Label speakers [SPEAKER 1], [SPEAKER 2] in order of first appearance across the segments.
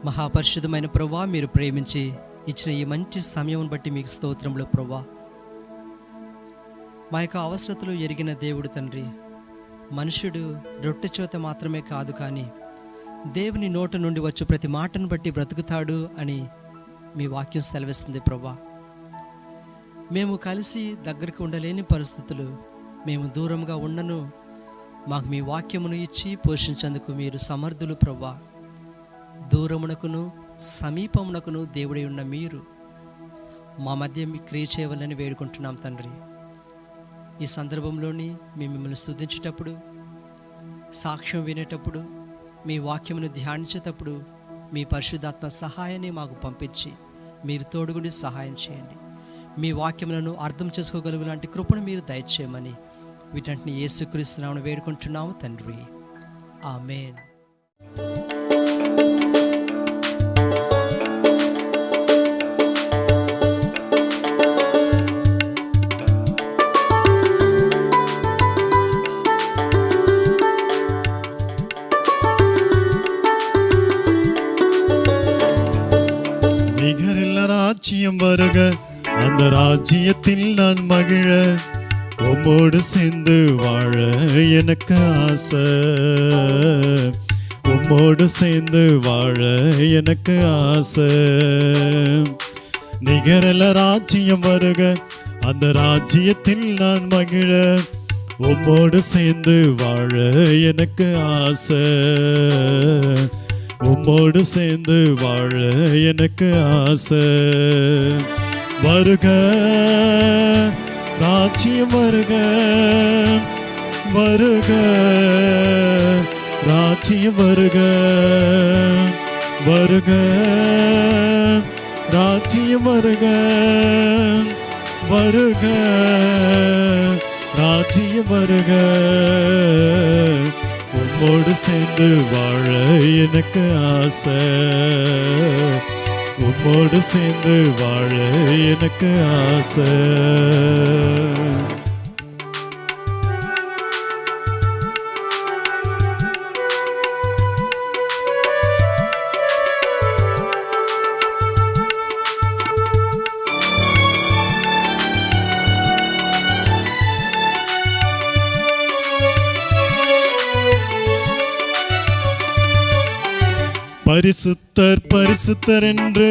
[SPEAKER 1] మహాపరిశుద్ధమైన ప్రభువా, మీరు ప్రేమించి ఇచ్చిన ఈ మంచి సమయం బట్టి మీకు స్తోత్రములు ప్రభువా. మా యొక్క అవసరతలు ఎరిగిన దేవుడు తండ్రి, మనుషుడు రొట్టె చేత మాత్రమే కాదు కానీ దేవుని నోట నుండి వచ్చు ప్రతి మాటను బట్టి బ్రతుకుతాడు అని మీ వాక్యం సెలవిస్తుంది ప్రభువా. మేము కలిసి దగ్గరికి ఉండలేని పరిస్థితులు, మేము దూరంగా ఉండను, మాకు మీ వాక్యమును ఇచ్చి పోషించేందుకు మీరు సమర్థులు ప్రభువా. దూరమునకును సమీపమునకును దేవుడై ఉన్న మీరు మా మధ్య మీ క్రియ చేయవాలని వేడుకుంటున్నాం తండ్రి. ఈ సందర్భంలోని మేము మిమ్మల్ని స్తుతించేటప్పుడు, సాక్ష్యం వినేటప్పుడు, మీ వాక్యమును ధ్యానించేటప్పుడు మీ పరిశుద్ధాత్మ సహాయాన్ని మాకు పంపించి మీరు తోడుగుండి సహాయం చేయండి. మీ వాక్యములను అర్థం చేసుకోగలుగు లాంటి కృపను మీరు దయచేయమని వీటంటిని యేసుక్రీస్తు నామమున వేడుకుంటున్నాము తండ్రి. ఆమేన్.
[SPEAKER 2] ராஜ்யம் வருக, அந்த ராஜ்யத்தில் நான் மகிழ, உம்மோடு சேர்ந்து வாழ எனக்கு ஆசை, உம்மோடு சேர்ந்து வாழ எனக்கு ஆசை. நிகரல ராஜ்யம் வருக, அந்த ராஜ்யத்தில் நான் மகிழ, உம்மோடு சேர்ந்து வாழ எனக்கு ஆசை, உம்மோடு சேர்ந்து வாழ எனக்கு ஆசை. வருக ராஜ்யம் வருக, வருக ராஜ்யம் வருக, வருக ராஜ்யம் வருக, வருக ராஜ்யம் வருக. உம்மோடு சேர்ந்து வாழ எனக்கு ஆசை, உம்மோடு சேர்ந்து வாழ எனக்கு ஆசை. பரிசுத்தர் பரிசுத்தர் என்று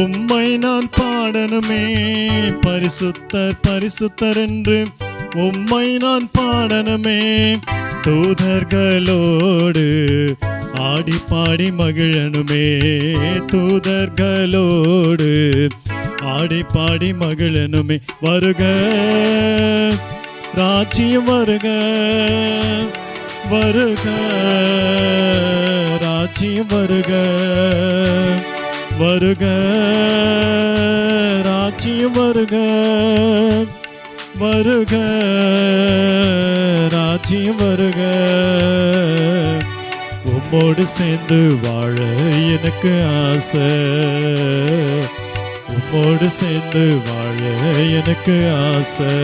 [SPEAKER 2] உம்மை நான் பாடணுமே, பரிசுத்தர் பரிசுத்தர் என்று உம்மை நான் பாடணுமே. தூதர்களோடு ஆடி பாடி மகிழனுமே, தூதர்களோடு ஆடி பாடி மகிழனுமே. வருக ராஜ்யம் வருக, வருக ராஜ்யம் வருக, வருக ராஜ்யம் வருக, வருக ராஜ்யம் வருக. உம்மோடு சேர்ந்து வாழ எனக்கு ஆசை, உம்மோடு சேர்ந்து வாழ எனக்கு ஆசை.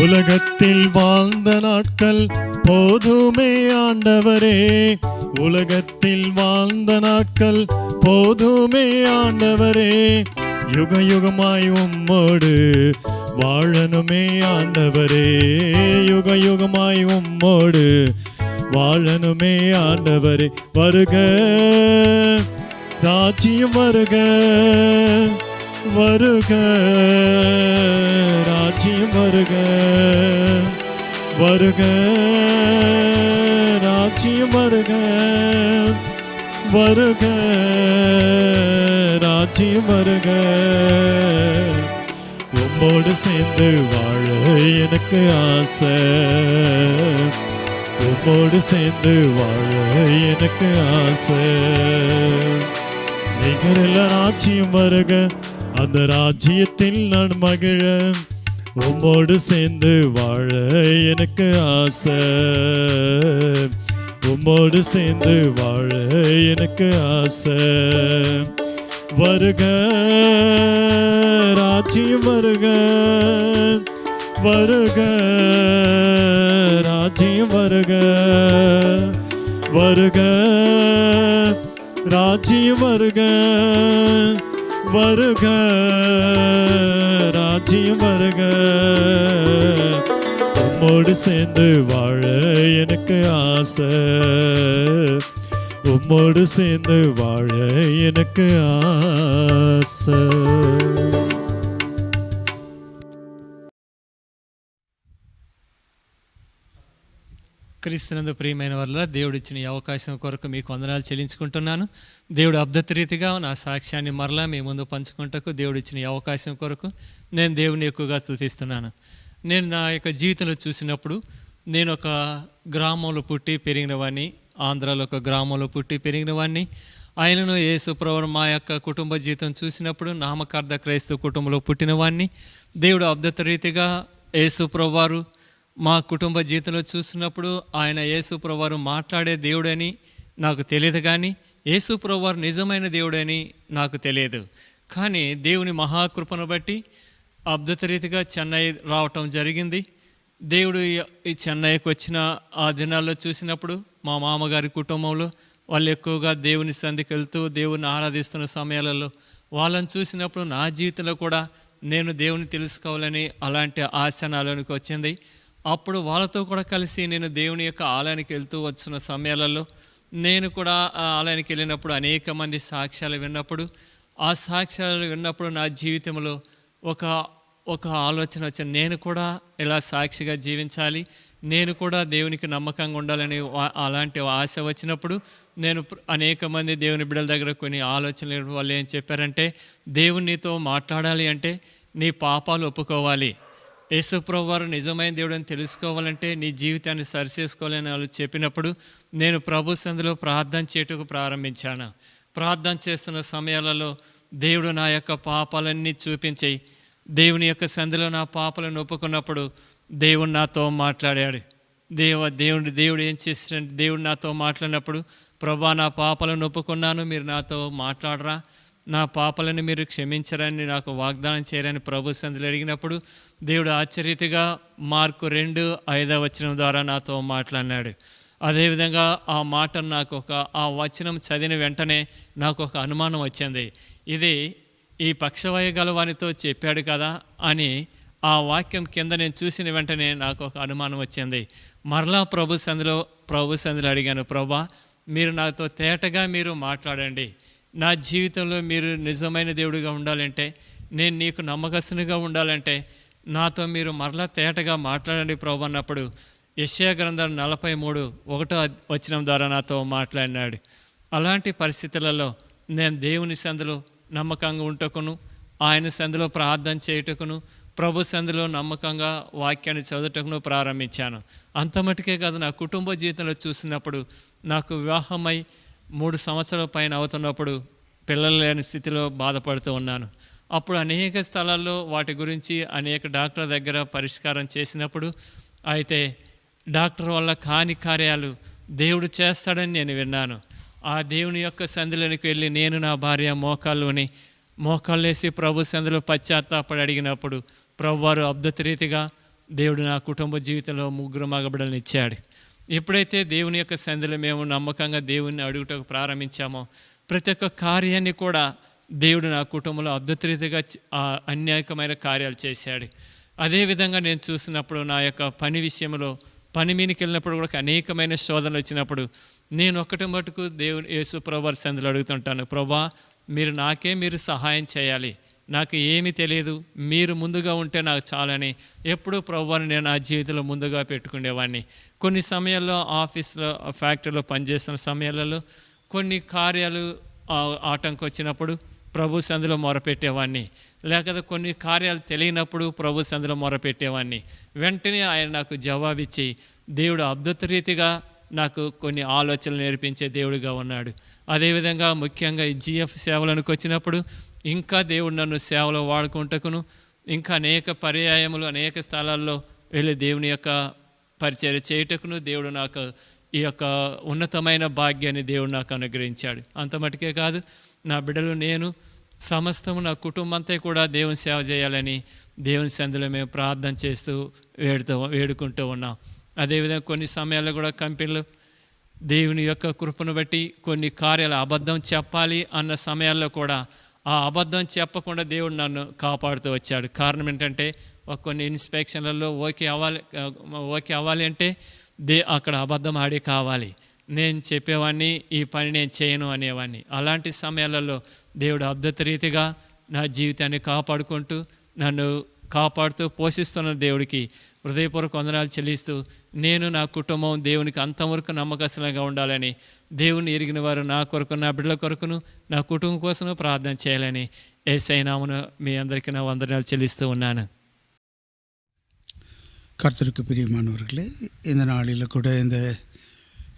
[SPEAKER 2] உலகத்தில் வாழ்ந்த நாட்கள் போதுமே ஆண்டவரே, உலகத்தில் வாழ்ந்த நாட்கள் போதுமே ஆண்டவரே. யுக யுகமாய் உம்மோடு வாழணுமே ஆண்டவரே, யுக யுகமாய் உம்மோடு வாழணுமே ஆண்டவரே. வருக ராஜ்யம் வருக, வருக ராஜ்யம் வருக, வருக ராஜ்யம் வருக, வருக ராஜ்யம் வருக. உம்மோடு சேர்ந்து வாழ எனக்கு ஆசை, உம்மோடு சேர்ந்து வாழ எனக்கு ஆசை. நிகரில் ராஜ்யம் வருக, அந்த ராஜ்யத்தில் நான் மகிழ, உம்மோடு சேர்ந்து வாழ எனக்கு ஆசை. உம்மோடு சேர்ந்து வாழ எனக்கு ஆசை. வருக ராஜ்யம் வருக, வருக ராஜ்யம் வருக, வருக ராஜ்யம் வருக, வருக ராஜ்யம் வருக. உம்மோடு சேர்ந்து வாழ எனக்கு ஆசை. உம்மோடு சேர்ந்து வாழ எனக்கு ஆசை.
[SPEAKER 3] క్రీస్తునందు ప్రియమైన వల్ల దేవుడు ఇచ్చిన ఈ అవకాశం కొరకు మీకు వందనాలు చెల్లించుకుంటున్నాను. దేవుడు అద్భుత రీతిగా నా సాక్ష్యాన్ని మరలా మీ ముందు పంచుకుంటకు దేవుడు ఇచ్చిన ఈ అవకాశం కొరకు నేను దేవుని ఎక్కువగా స్తుతిస్తున్నాను. నేను నా యొక్క జీవితంలో చూసినప్పుడు నేను ఒక గ్రామంలో పుట్టి పెరిగిన వాడిని, ఆంధ్రాలో ఒక గ్రామంలో పుట్టి పెరిగిన వాడిని. ఆయనను యేసు ప్రభువు మా యొక్క కుటుంబ జీవితం చూసినప్పుడు నామకార్థ క్రైస్తవ కుటుంబంలో పుట్టిన వాడిని. దేవుడు అద్భుత రీతిగా యేసు ప్రభువారు మా కుటుంబ జీవితంలో చూసినప్పుడు ఆయన యేసు ప్రభువారు మాట్లాడే దేవుడని నాకు తెలియదు, కానీ యేసు ప్రభువారు నిజమైన దేవుడని నాకు తెలియదు. కానీ దేవుని మహాకృపను బట్టి అద్భుత రీతిగా చెన్నై రావటం జరిగింది. దేవుడు ఈ చెన్నైకి వచ్చిన ఆ దినాల్లో చూసినప్పుడు మా మామగారి కుటుంబంలో వాళ్ళు ఎక్కువగా దేవుని సంధికి వెళ్తూ దేవుని ఆరాధిస్తున్న సమయాలలో వాళ్ళని చూసినప్పుడు నా జీవితంలో కూడా నేను దేవుని తెలుసుకోవాలని అలాంటి ఆశ నాలోనికి వచ్చింది. అప్పుడు వాళ్ళతో కూడా కలిసి నేను దేవుని యొక్క ఆలయానికి వెళ్తూ వచ్చిన సమయాలలో నేను కూడా ఆ ఆలయానికి వెళ్ళినప్పుడు అనేక మంది సాక్ష్యాలు విన్నప్పుడు, ఆ సాక్ష్యాలు విన్నప్పుడు నా జీవితంలో ఒక ఆలోచన వచ్చింది. నేను కూడా ఇలా సాక్షిగా జీవించాలి, నేను కూడా దేవునికి నమ్మకంగా ఉండాలని అలాంటి ఆశ వచ్చినప్పుడు నేను అనేక మంది దేవుని బిడ్డల దగ్గర కొన్ని ఆలోచనలు వాళ్ళు ఏం చెప్పారంటే, దేవుని నీతో మాట్లాడాలి అంటే నీ పాపాలు ఒప్పుకోవాలి, యేసు ప్రభువారు నిజమైన దేవుడని తెలుసుకోవాలంటే నీ జీవితాన్ని సరిచేసుకోవాలని వాళ్ళు చెప్పినప్పుడు నేను ప్రభు సన్నిధిలో ప్రార్థన చేయటకు ప్రారంభించాను. ప్రార్థన చేస్తున్న సమయాలలో దేవుడు నా యొక్క పాపాలన్నీ చూపించి దేవుని యొక్క సన్నిధిలో నా పాపాలను ఒప్పుకున్నప్పుడు దేవుడు నాతో మాట్లాడాడు. దేవుడు ఏం చేసినంటే దేవుడు నాతో మాట్లాడినప్పుడు, ప్రభా నా పాపాలను ఒప్పుకున్నాను, మీరు నాతో మాట్లాడరా, నా పాపాలను మీరు క్షమించరని నాకు వాగ్దానం చేయరని ప్రభు సన్నిధిలో అడిగినప్పుడు దేవుడు ఆశ్చర్యరీతిగా మార్కు 2:5 ద్వారా నాతో మాట్లాడినాడు. అదేవిధంగా ఆ మాట ఆ వచనం చదివిన వెంటనే నాకు ఒక అనుమానం వచ్చింది. ఇది ఈ పక్షవాయు గలవానితో చెప్పాడు కదా అని ఆ వాక్యం కింద నేను చూసిన వెంటనే నాకు ఒక అనుమానం వచ్చింది. మరలా ప్రభు సన్నిధిలో అడిగాను, ప్రభా మీరు నాతో తేటగా మీరు మాట్లాడండి, నా జీవితంలో మీరు నిజమైన దేవుడిగా ఉండాలంటే, నేను నీకు నమ్మకస్తునిగా ఉండాలంటే నాతో మీరు మరలా తేటగా మాట్లాడండి ప్రభు అన్నప్పుడు యెషయా గ్రంథం 43:1 ద్వారా నాతో మాట్లాడినాడు. అలాంటి పరిస్థితులలో నేను దేవుని సందులో నమ్మకంగా ఉంటకును, ఆయన సందులో ప్రార్థన చేయుటకును, ప్రభు సందులో నమ్మకంగా వాక్యాన్ని చదువుటకును ప్రారంభించాను. అంత మటుకే కాదు, నా కుటుంబ జీవితంలో చూసినప్పుడు నాకు వివాహమై 3 సంవత్సరాల పైన అవుతున్నప్పుడు పిల్లలు లేని స్థితిలో బాధపడుతూ ఉన్నాను. అప్పుడు అనేక స్థలాల్లో వాటి గురించి అనేక డాక్టర్ దగ్గర పరిష్కారం చేసినప్పుడు, అయితే డాక్టర్ వల్ల కాని కార్యాలు దేవుడు చేస్తాడని నేను విన్నాను. ఆ దేవుని యొక్క సంధిలోనికి వెళ్ళి నేను నా భార్య మోకాళ్ళు వేసి ప్రభు సంధిలో పశ్చాత్తాపడి అడిగినప్పుడు ప్రభువారు అద్భుత రీతిగా దేవుడు నా కుటుంబ జీవితంలో 3 మగబిడ్డలను ఇచ్చాడు. ఎప్పుడైతే దేవుని యొక్క సంధిలో మేము నమ్మకంగా దేవుని అడుగుటకు ప్రారంభించామో ప్రతి ఒక్క కార్యాన్ని కూడా దేవుడు నా కుటుంబంలో అద్భుత రీతిగా అనేకమైన కార్యాలు చేశాడు. అదేవిధంగా నేను చూసినప్పుడు నా యొక్క పని విషయంలో పని మీదకి వెళ్ళినప్పుడు కూడా అనేకమైన శోధనలు వచ్చినప్పుడు నేను ఒక్కటి మటుకు దేవుని యేసు ప్రభువారి సన్నిధిలో అడుగుతుంటాను, ప్రభా మీరు సహాయం చేయాలి, నాకు ఏమీ తెలియదు, మీరు ముందుగా ఉంటే నాకు చాలని ఎప్పుడూ ప్రభువారిని నేను నా జీవితంలో ముందుగా పెట్టుకునేవాడిని. కొన్ని సమయాల్లో ఆఫీస్లో ఫ్యాక్టరీలో పనిచేస్తున్న సమయాలలో కొన్ని కార్యాలు ఆటంకం వచ్చినప్పుడు ప్రభు సన్నిధిలో మొరపెట్టేవాడిని, లేకపోతే కొన్ని కార్యాలు తెలియనప్పుడు ప్రభు సన్నిధిలో మొరపెట్టేవాడిని. వెంటనే ఆయన నాకు జవాబిచ్చి దేవుడు అద్భుత రీతిగా నాకు కొన్ని ఆలోచనలు నేర్పించే దేవుడిగా ఉన్నాడు. అదేవిధంగా ముఖ్యంగా ఈ GF సేవలకు వచ్చినప్పుడు ఇంకా దేవుడు నన్ను సేవలో వాడుకుంటకును ఇంకా అనేక పర్యాయములు అనేక స్థలాల్లో వెళ్ళి దేవుని యొక్క పరిచర్య చేయుటకును దేవుడు నాకు ఈ యొక్క ఉన్నతమైన భాగ్యాన్ని దేవుడు నాకు అనుగ్రహించాడు. అంత మటుకే కాదు, నా బిడ్డలు నేను సమస్తము నా కుటుంబంతో కూడా దేవుని సేవ చేయాలని దేవుని సందులో మేము ప్రార్థన చేస్తూ వేడుకుంటూ ఉన్నాం. అదేవిధంగా కొన్ని సమయాల్లో కూడా కంపెనీలు దేవుని యొక్క కృపను బట్టి కొన్ని కార్యాలు అబద్ధం చెప్పాలి అన్న సమయాల్లో కూడా ఆ అబద్ధం చెప్పకుండా దేవుడు నన్ను కాపాడుతూ వచ్చాడు. కారణం ఏంటంటే కొన్ని ఇన్స్పెక్షన్లలో ఓకే అవ్వాలి అంటే అక్కడ అబద్ధం ఆడి కావాలి. నేను చెప్పేవాడిని ఈ పని నేను చేయను అనేవాడిని. అలాంటి సమయాలలో దేవుడు అద్భుత రీతిగా నా జీవితాన్ని కాపాడుకుంటూ నన్ను కాపాడుతూ పోషిస్తున్న దేవుడికి హృదయపూర్వక వందనాలు చెల్లిస్తూ నేను నా కుటుంబం దేవునికి అంతవరకు నమ్మకస్తులుగా ఉండాలని దేవుని ఎరిగిన వారు నా కొరకు నా బిడ్డల కొరకును నా కుటుంబం కోసము ప్రార్థన చేయాలని యేసయ్య నామమున మీ అందరికీ నా వందనాలు చెల్లిస్తూ ఉన్నాను.
[SPEAKER 4] கர்த்தருக்கு பிரியமானவர்களே, இந்த நாளில் கூட இந்த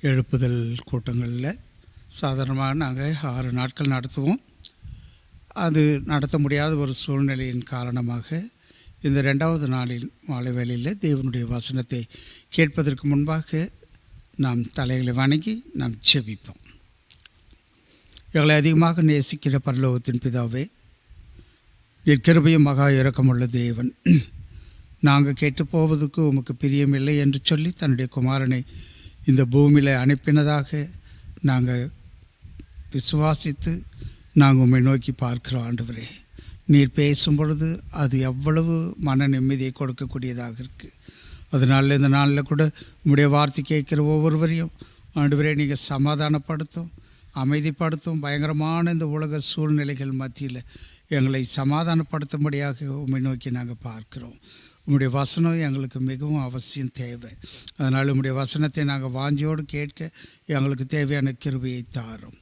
[SPEAKER 4] எழுப்புதல் கூட்டங்களில் சாதாரணமாக நாங்கள் 6 நாட்கள் நடத்துவோம். அது நடத்த முடியாத ஒரு சூழ்நிலையின் காரணமாக இந்த 2வது நாளில் மாலை வேளையில் தேவனுடைய வசனத்தை கேட்பதற்கு முன்பாக நாம் தலைகளை வணங்கி நாம் ஜெபிப்போம். எங்களை அதிகமாக நேசிக்கிற பரலோகத்தின் பிதாவே, கிருபையும் மகா இரக்கமுள்ள தேவன், நாங்கள் கேட்டு போவதுக்கு உமக்கு பிரியமில்லை என்று சொல்லி தன்னுடைய குமாரனை இந்த பூமியில் அனுப்பினதாக நாங்கள் விசுவாசித்து நாங்கள் உம்மை நோக்கி பார்க்கிறோம். ஆண்டவரே, நீர் பேசும் பொழுது அது எவ்வளவு மன நிம்மதியை கொடுக்கக்கூடியதாக இருக்குது. அதனால் இந்த நாளில் கூட உம்முடைய வார்த்தை கேட்குற ஒவ்வொருவரையும் ஆண்டவரே நீங்கள் சமாதானப்படுத்தும், அமைதிப்படுத்தும். பயங்கரமான இந்த உலக சூழ்நிலைகள் மத்தியில் எங்களை சமாதானப்படுத்தும்படியாக உம்மை நோக்கி நாங்கள் பார்க்கிறோம். உம்முடைய வசனம் எங்களுக்கு மிகவும் அவசியம் தேவை. அதனால் உம்முடைய வசனத்தை நாங்கள் வாஞ்சியோடு கேட்க எங்களுக்கு தேவையான கிருபையை தாரும்.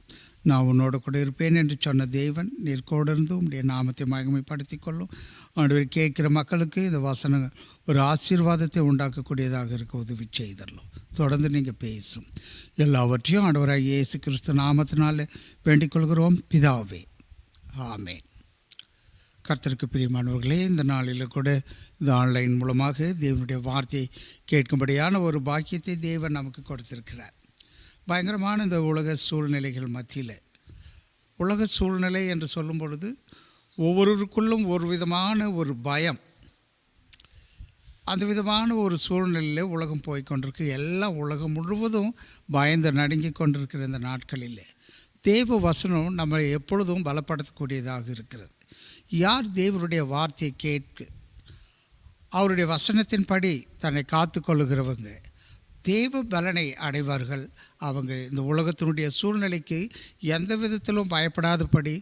[SPEAKER 4] நான் உன்னோட கூட இருப்பேன் என்று சொன்ன தேவன் நீர் கூட இருந்து உம்முடைய நாமத்தை மகிமைப்படுத்தி கொள்ளும். ஆண்டவர், கேட்குற மக்களுக்கு இந்த வசனம் ஒரு ஆசீர்வாதத்தை உண்டாக்கக்கூடியதாக இருக்க உதவி செய்தரலாம். தொடர்ந்து நீங்கள் பேசும் எல்லாவற்றையும் ஆண்டவராக இயேசு கிறிஸ்து நாமத்தினால வேண்டிக் கொள்கிறோம் பிதாவே, ஆமேன். கர்த்தருக்கு பிரியமானவர்களே, இந்த நாளில் கூட இந்த ஆன்லைன் மூலமாக தேவனுடைய வார்த்தையை கேட்கும்படியான ஒரு பாக்கியத்தை தேவன் நமக்கு கொடுத்திருக்கிறார். பயங்கரமான இந்த உலக சூழ்நிலைகள் மத்தியில், உலக சூழ்நிலை என்று சொல்லும் பொழுது ஒவ்வொருவருக்குள்ளும் ஒரு விதமான ஒரு பயம், அந்த விதமான ஒரு சூழ்நிலையில் உலகம் போய்கொண்டிருக்கு. எல்லாம் உலகம் முழுவதும் பயந்து நடுங்கி கொண்டிருக்கிற இந்த நாட்களில் தேவ வசனம் நம்மளை எப்பொழுதும் பலப்படுத்தக்கூடியதாக இருக்கிறது. யார் தேவனுடைய வார்த்தையை கேட்க அவருடைய வசனத்தின்படி தன்னை காத்து கொள்ளுகிறவங்க தேவ பலனை அடைவார்கள். அவங்க இந்த உலகத்தினுடைய சூழ்நிலைக்கு எந்த விதத்திலும் பயப்படாதபடி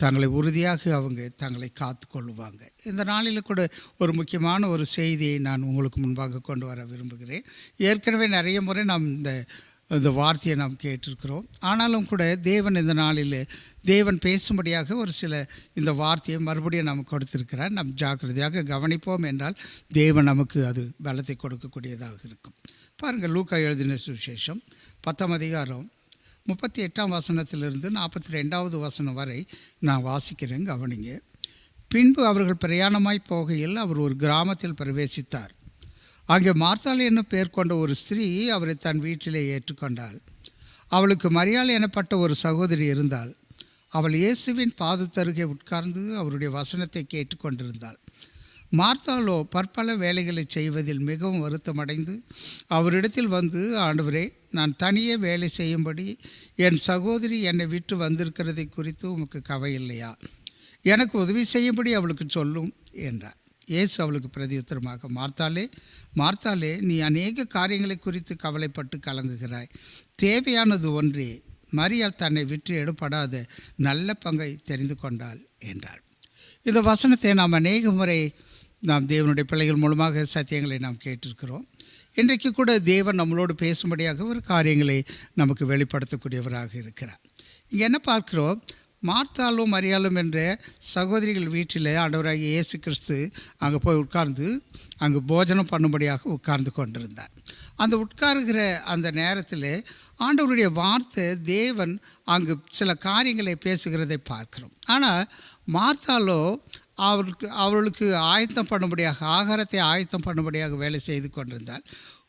[SPEAKER 4] தங்களை உறுதியாக அவங்க தங்களை காத்து கொள்ளுவாங்க. இந்த நாளில் கூட ஒரு முக்கியமான ஒரு செய்தியை நான் உங்களுக்கு முன்பாக கொண்டு வர விரும்புகிறேன். ஏற்கனவே நிறைய முறை நாம் இந்த வார்த்தையை நாம் கேட்டிருக்கிறோம். ஆனாலும் கூட தேவன் இந்த நாளில் தேவன் பேசும்படியாக ஒரு சில இந்த வார்த்தையை மறுபடியும் நமக்கு கொடுத்திருக்கிறார். நாம் ஜாக்கிரதையாக கவனிப்போம் என்றால் தேவன் நமக்கு அது பலத்தை கொடுக்கக்கூடியதாக இருக்கும். பாருங்கள், லூக்கா எழுதின சுவிசேஷம் 10ஆம் அதிகாரம் 38ஆம் வசனத்திலிருந்து 42வது வசனம் வரை நான் வாசிக்கிறேன், கவனிங்க. பின்பு அவர்கள் பிரயாணமாய் போகையில் அவர் ஒரு கிராமத்தில் பிரவேசித்தார். அங்கே மார்த்தாள் என்னும் பெயர் கொண்ட ஒரு ஸ்திரீ அவரை தன் வீட்டிலே ஏற்றுக்கொண்டாள். அவளுக்கு மரியாள் எனப்பட்ட ஒரு சகோதரி இருந்தாள். அவள் இயேசுவின் பாதத்தருகே உட்கார்ந்து அவருடைய வசனத்தை கேட்டுக்கொண்டிருந்தாள். மார்த்தாளோ பற்பல வேலைகளை செய்வதில் மிகவும் வருத்தமடைந்து அவரிடத்தில் வந்து, ஆண்டவரே, நான் தனியே வேலை செய்யும்படி என் சகோதரி என்னை விட்டு வந்திருக்கிறதை குறித்து உமக்கு கவலை இல்லையா? எனக்கு உதவி செய்யும்படி அவளுக்கு சொல்லும் என்றார். இயேசு அவளுக்கு பிரதியுத்தரமாக, மார்த்தாளே, மார்த்தாளே, நீ அநேக காரியங்களை குறித்து கவலைப்பட்டு கலங்குகிறாய். தேவையானது ஒன்றே. மரியாள் தன்னை விட்டு எடுபடாத நல்ல பங்கை தெரிந்து கொண்டாள் என்றாள். இந்த வசனத்தை நாம் அநேக முறை நாம் தேவனுடைய பிள்ளைகள் மூலமாக சத்தியங்களை நாம் கேட்டிருக்கிறோம். இன்றைக்கு கூட தேவன் நம்மளோடு பேசும்படியாக ஒரு காரியங்களை நமக்கு வெளிப்படுத்தக்கூடியவராக இருக்கிறார். இங்கே என்ன பார்க்கிறோம்? மார்த்தாளும் மரியாளும் என்ற சகோதரிகள் வீட்டில் ஆண்டவராகிய இயேசு கிறிஸ்து அங்கே போய் உட்கார்ந்து அங்கே போஜனம் பண்ணும்படியாக உட்கார்ந்து கொண்டிருந்தார். அந்த உட்காருகிற அந்த நேரத்தில் ஆண்டவருடைய வார்த்தை தேவன் அங்கு சில காரியங்களை பேசுகிறதை பார்க்கிறோம். ஆனால் மார்த்தாளோ அவளுக்கு ஆயத்தம் பண்ணும்படியாக, ஆகாரத்தை ஆயத்தம் பண்ணும்படியாக வேலை செய்து கொண்டிருந்தாள்.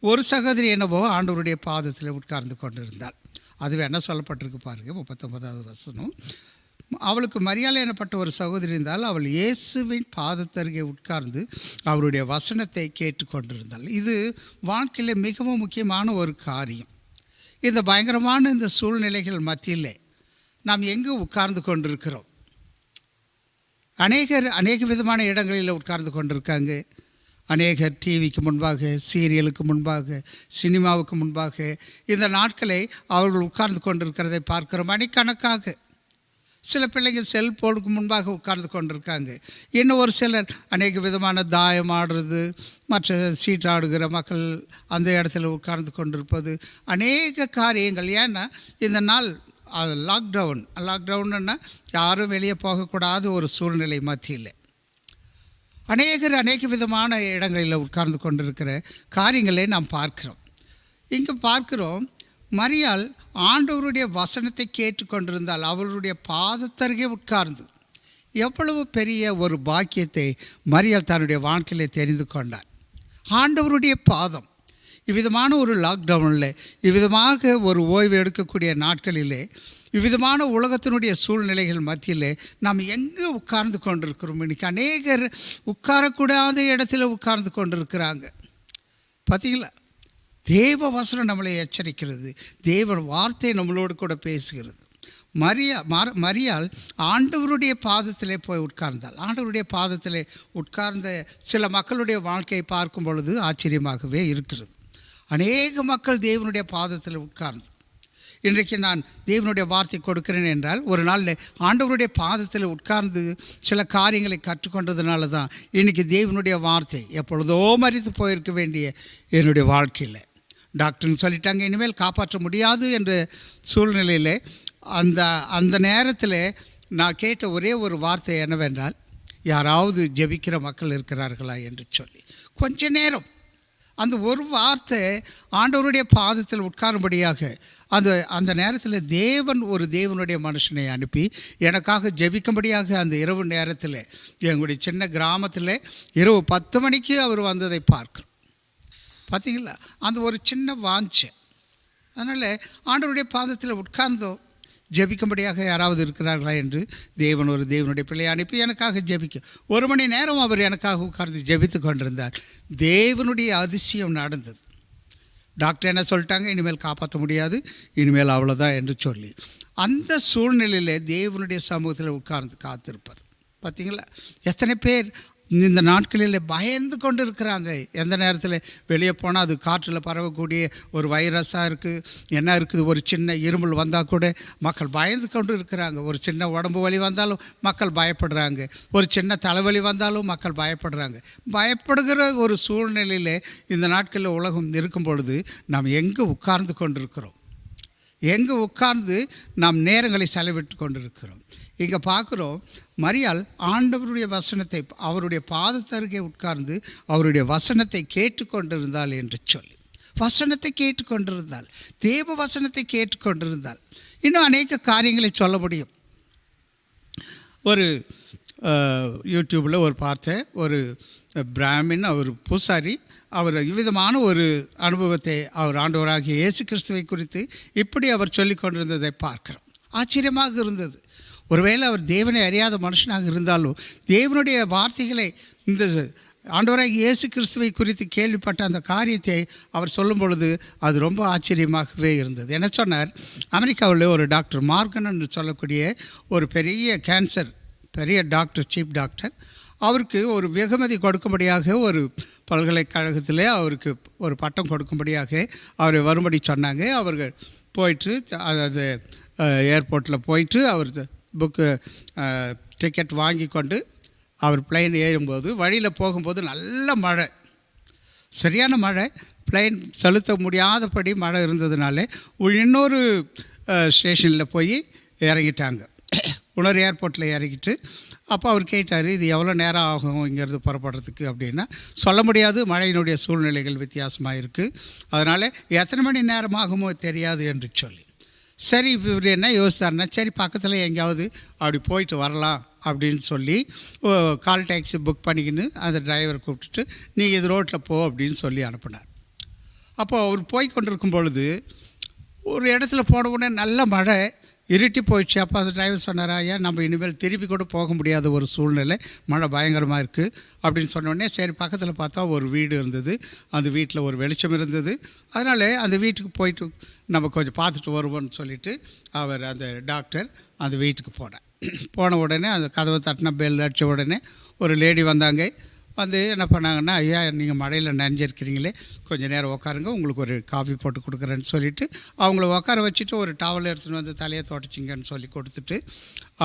[SPEAKER 4] ஒரு சகோதரி என்னவோ ஆண்டவருடைய பாதத்தில் உட்கார்ந்து கொண்டிருந்தாள். அதுவே என்ன சொல்லப்பட்டிருக்கு பாருங்கள், 39வது வசனம். அவளுக்கு மரியாதை எனப்பட்ட ஒரு சகோதரி இருந்தால், அவள் இயேசுவின் பாதத்தருகே உட்கார்ந்து அவருடைய வசனத்தை கேட்டு கொண்டிருந்தாள். இது வாழ்க்கையில் மிகவும் முக்கியமான ஒரு காரியம். இந்த பயங்கரமான இந்த சூழ்நிலைகள் மத்தியிலே நாம் எங்கே உட்கார்ந்து கொண்டிருக்கிறோம்? அநேக விதமான இடங்களில் உட்கார்ந்து கொண்டிருக்காங்க. அநேகர் டிவிக்கு முன்பாக, சீரியலுக்கு முன்பாக, சினிமாவுக்கு முன்பாக இந்த நாட்களை அவர்கள் உட்கார்ந்து கொண்டிருக்கிறதை பார்க்கிறோம். மணிக்கணக்காக சில பிள்ளைகள் செல்போனுக்கு முன்பாக உட்கார்ந்து கொண்டிருக்காங்க. இன்னும் ஒரு சிலர் அநேக விதமான தாயம் ஆடுறது, மற்ற சீட்டாடுகிற மக்கள் அந்த இடத்துல உட்கார்ந்து கொண்டிருப்பது, அநேக காரியங்கள். ஏன்னா இந்த நாள் லாக்டவுன்னா யாரும் வெளியே போகக்கூடாத ஒரு சூழ்நிலை மத்தியில் அநேக விதமான இடங்களில் உட்கார்ந்து கொண்டிருக்கிற காரியங்களை நாம் பார்க்கிறோம். இங்கே பார்க்கிறோம், மரியாள் ஆண்டவருடைய வசனத்தை கேட்டுக்கொண்டிருந்தால் அவருடைய பாதத்தருகே உட்கார்ந்து. எவ்வளவு பெரிய ஒரு பாக்கியத்தை மரியாள் தன்னுடைய வாழ்க்கையிலே தெரிந்து கொண்டார். ஆண்டவருடைய பாதம். இவ்விதமான ஒரு லாக்டவுனில், இவ்விதமாக ஒரு ஓய்வு எடுக்கக்கூடிய நாட்களிலே, இவ்விதமான உலகத்தினுடைய சூழ்நிலைகள் மத்தியில் நாம் எங்கே உட்கார்ந்து கொண்டிருக்கிறோம்? இன்றைக்கி அநேகர் உட்காரக்கூடாத இடத்துல உட்கார்ந்து கொண்டிருக்கிறாங்க. பார்த்தீங்களா? தேவ வசனம் நம்மளை எச்சரிக்கிறது. தேவ வார்த்தை நம்மளோடு கூட பேசுகிறது. மரியாள் ஆண்டவருடைய பாதத்திலே போய் உட்கார்ந்தாள். ஆண்டவருடைய பாதத்திலே உட்கார்ந்த சில மக்களுடைய வாழ்க்கையை பார்க்கும் பொழுது ஆச்சரியமாகவே இருக்கிறது. அநேக மக்கள் தேவனுடைய பாதத்தில் உட்கார்ந்து, இன்றைக்கு நான் தேவனுடைய வார்த்தை கொடுக்கிறேன் என்றால், ஒரு நாளில் ஆண்டவருடைய பாதத்தில் உட்கார்ந்து சில காரியங்களை கற்றுக்கொண்டதுனால தான் இன்றைக்கி தேவனுடைய வார்த்தை எப்பொழுதோ மரித்து போயிருக்க வேண்டிய என்னுடைய வாழ்க்கையில் டாக்டர்னு சொல்லிட்டாங்க, இனிமேல் காப்பாற்ற முடியாது என்ற சூழ்நிலையில் அந்த நேரத்தில் நான் கேட்ட ஒரே ஒரு வார்த்தை என்னவென்றால், யாராவது ஜெபிக்கிற மக்கள் இருக்கிறார்களா என்று சொல்லி. கொஞ்ச நேரம் அந்த ஒரு வார்த்தை ஆண்டவருடைய பாதத்தில் உட்காரும்படியாக அந்த நேரத்தில் தேவனுடைய மனுஷனை அனுப்பி எனக்காக ஜெபிக்கும்படியாக அந்த இரவு நேரத்தில் எங்களுடைய சின்ன கிராமத்தில் இரவு 10 மணிக்கு அவர் வந்ததை பார்க்கிறோம். பார்த்தீங்களா? அந்த ஒரு சின்ன வாஞ்சை. அதனால் ஆண்டவருடைய பாதத்தில் உட்கார்ந்தோம், ஜெபிக்கும்படியாக யாராவது இருக்கிறார்களா என்று தேவனுடைய பிள்ளையை அனுப்பி எனக்காக ஜெபிக்க 1 மணி நேரம் அவர் எனக்காக உட்கார்ந்து ஜெபித்து கொண்டிருந்தார். தேவனுடைய அதிசயம் நடந்தது. டாக்டர் என்ன சொல்லிட்டாங்க, இனிமேல் காப்பாற்ற முடியாது, இனிமேல் அவ்வளோதான் என்று சொல்லி அந்த சூழ்நிலையில் தேவனுடைய சமூகத்தில் உட்கார்ந்து காத்திருப்பது. பார்த்தீங்களா? எத்தனை பேர் இந்த நாட்களில் பயந்து கொண்டு இருக்கிறாங்க. எந்த நேரத்தில் வெளியே போனால் அது காற்றில் பரவக்கூடிய ஒரு வைரஸாக இருக்குது, என்ன இருக்குது, ஒரு சின்ன இருமல் வந்தால் கூட மக்கள் பயந்து கொண்டு இருக்கிறாங்க. ஒரு சின்ன உடம்பு வலி வந்தாலும் மக்கள் பயப்படுறாங்க. ஒரு சின்ன தலைவலி வந்தாலும் மக்கள் பயப்படுறாங்க. பயப்படுகிற ஒரு சூழ்நிலையில் இந்த நாட்களில் உலகம் இருக்கும் பொழுது நாம் எங்கே உட்கார்ந்து கொண்டிருக்கிறோம்? எங்கே உட்கார்ந்து நாம் நேரங்களை செலவிட்டு கொண்டிருக்கிறோம்? இங்கே பார்க்குறோம், மரியாள் ஆண்டவருடைய வசனத்தை அவருடைய பாதத்தருகே உட்கார்ந்து அவருடைய வசனத்தை கேட்டுக்கொண்டிருந்தாள் என்று சொல்லி. வசனத்தை கேட்டுக்கொண்டிருந்தாள், தேவ வசனத்தை கேட்டுக்கொண்டிருந்தாள். இன்னும் அநேக காரியங்களை சொல்ல முடியும். ஒரு யூடியூப்பில் பார்த்தேன், ஒரு பிராமின், அவர் பூசாரி, அவர் இவ்விதமான ஒரு அனுபவத்தை அவர் ஆண்டவராகிய இயேசு கிறிஸ்துவை குறித்து இப்படி அவர் சொல்லி கொண்டிருந்ததை பார்க்கிறோம். ஆச்சரியமாக இருந்தது. ஒருவேளை அவர் தேவனை அறியாத மனுஷனாக இருந்தாலும் தேவனுடைய வார்த்தைகளை, இந்த ஆண்டவராகிய இயேசு கிறிஸ்துவை குறித்து கேள்விப்பட்ட அந்த காரியத்தை அவர் சொல்லும் பொழுது அது ரொம்ப ஆச்சரியமாகவே இருந்தது. என்ன சொன்னார், அமெரிக்காவில் ஒரு டாக்டர் மார்கன் என்று சொல்லக்கூடிய ஒரு பெரிய டாக்டர், சீஃப் டாக்டர், அவருக்கு ஒரு வெகுமதி கொடுக்கும்படியாக ஒரு பல்கலைக்கழகத்தில் அவருக்கு ஒரு பட்டம் கொடுக்கும்படியாக அவரை வரும்படி சொன்னாங்க. அவர்கள் போயிட்டு அது ஏர்போர்ட்டில் போயிட்டு அவர் புக்கு டிக்கெட் வாங்கி கொண்டு அவர் பிளைன் ஏறும்போது வழியில் போகும்போது நல்ல மழை, சரியான மழை, பிளைன் செலுத்த முடியாதபடி மழை இருந்ததுனால இன்னொரு ஸ்டேஷனில் போய் இறங்கிட்டாங்க. இன்னொரு ஏர்போர்ட்டில் இறங்கிட்டு அப்போ அவர் கேட்டார், இது எவ்வளோ நேரம் ஆகும் இங்கேருந்து புறப்படுறதுக்கு அப்படின்னா, சொல்ல முடியாது, மழையினுடைய சூழ்நிலைகள் வித்தியாசமாக இருக்குது, அதனால் எத்தனை மணி நேரம் ஆகுமோ தெரியாது என்று சொல்லி சரி இவர் என்ன யோசித்தாருன்னா, சரி பக்கத்தில் எங்கேயாவது அப்படி போயிட்டு வரலாம் அப்படின்னு சொல்லி கால் டாக்ஸி புக் பண்ணிக்கின்னு அந்த டிரைவரை கூப்பிட்டுட்டு நீங்கள் இது ரோட்டில் போ அப்படின்னு சொல்லி அனுப்புனார். அப்போ அவர் போய் கொண்டிருக்கும் பொழுது ஒரு இடத்துல போன உடனே நல்ல மழை இருட்டி போயிடுச்சு. அப்போ அந்த டிரைவர் சொன்னார், ஐயா நம்ம இனிமேல் திருப்பி கூட போக முடியாத ஒரு சூழ்நிலை, மழை பயங்கரமாக இருக்குது அப்படின்னு சொன்னோடனே சரி பக்கத்தில் பார்த்தா ஒரு வீடு இருந்தது. அந்த வீட்டில் ஒரு வெளிச்சம் இருந்தது. அதனால் அந்த வீட்டுக்கு போயிட்டு நம்ம கொஞ்சம் பார்த்துட்டு வருவோம்னு சொல்லிவிட்டு அவர் அந்த டாக்டர் அந்த வீட்டுக்கு போன உடனே அந்த கதவை தட்டின பெல் அடித்த உடனே ஒரு லேடி வந்தாங்க. வந்து என்ன பண்ணாங்கன்னா, ஐயா நீங்கள் மழையில் நனைஞ்சிருக்கிறீங்களே, கொஞ்சம் நேரம் உட்காருங்க, உங்களுக்கு ஒரு காஃபி போட்டு கொடுக்குறேன்னு சொல்லிவிட்டு அவங்கள உட்கார வச்சுட்டு ஒரு டவல் எடுத்துகிட்டு வந்து தலையை துடைச்சிங்கன்னு சொல்லி கொடுத்துட்டு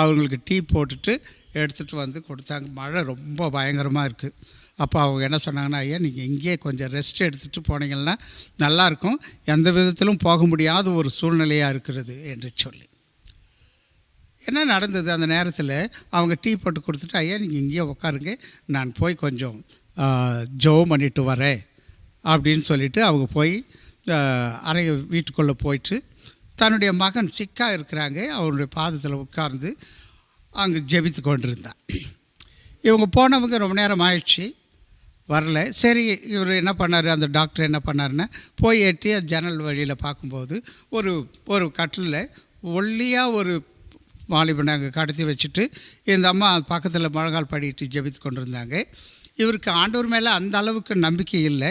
[SPEAKER 4] அவங்களுக்கு டீ போட்டுட்டு எடுத்துகிட்டு வந்து கொடுத்தாங்க. மழை ரொம்ப பயங்கரமாக இருக்குது. அப்போ அவங்க என்ன சொன்னாங்கன்னா, ஐயா நீங்கள் இங்கேயே கொஞ்சம் ரெஸ்ட் எடுத்துகிட்டு போனீங்கன்னா நல்லாயிருக்கும், எந்த விதத்திலும் போக முடியாத ஒரு சூழ்நிலையாக இருக்கிறது என்று சொல்லி. என்ன நடந்தது அந்த நேரத்தில், அவங்க டீ போட்டு கொடுத்துட்டு, ஐயா நீங்கள் இங்கேயே உட்காருங்க, நான் போய் கொஞ்சம் ஜெபம் பண்ணிட்டு வரேன் அப்படின்னு சொல்லிவிட்டு அவங்க போய் வீட்டுக்குள்ளே போயிட்டு தன்னுடைய மகன் சிக்கா இருக்கிறாங்க, அவருடைய பாதத்தில் உட்கார்ந்து அங்கே ஜெபித்து கொண்டிருந்தான். இவங்க போனவங்க ரொம்ப நேரம் ஆயிடுச்சு, வரல. சரி இவர் என்ன பண்ணார், அந்த டாக்டர் என்ன பண்ணாருன்னா போய் எட்டி ஜன்னல் வழியில் பார்க்கும்போது ஒரு கட்டிலில் ஒல்லியாக ஒரு வாலிபனை அங்கே கடத்தி வச்சுட்டு இந்த அம்மா பக்கத்தில் முழங்கால் படிட்டு ஜெபித்து கொண்டிருந்தாங்க. இவருக்கு ஆண்டவர் மேலே அந்த அளவுக்கு நம்பிக்கை இல்லை,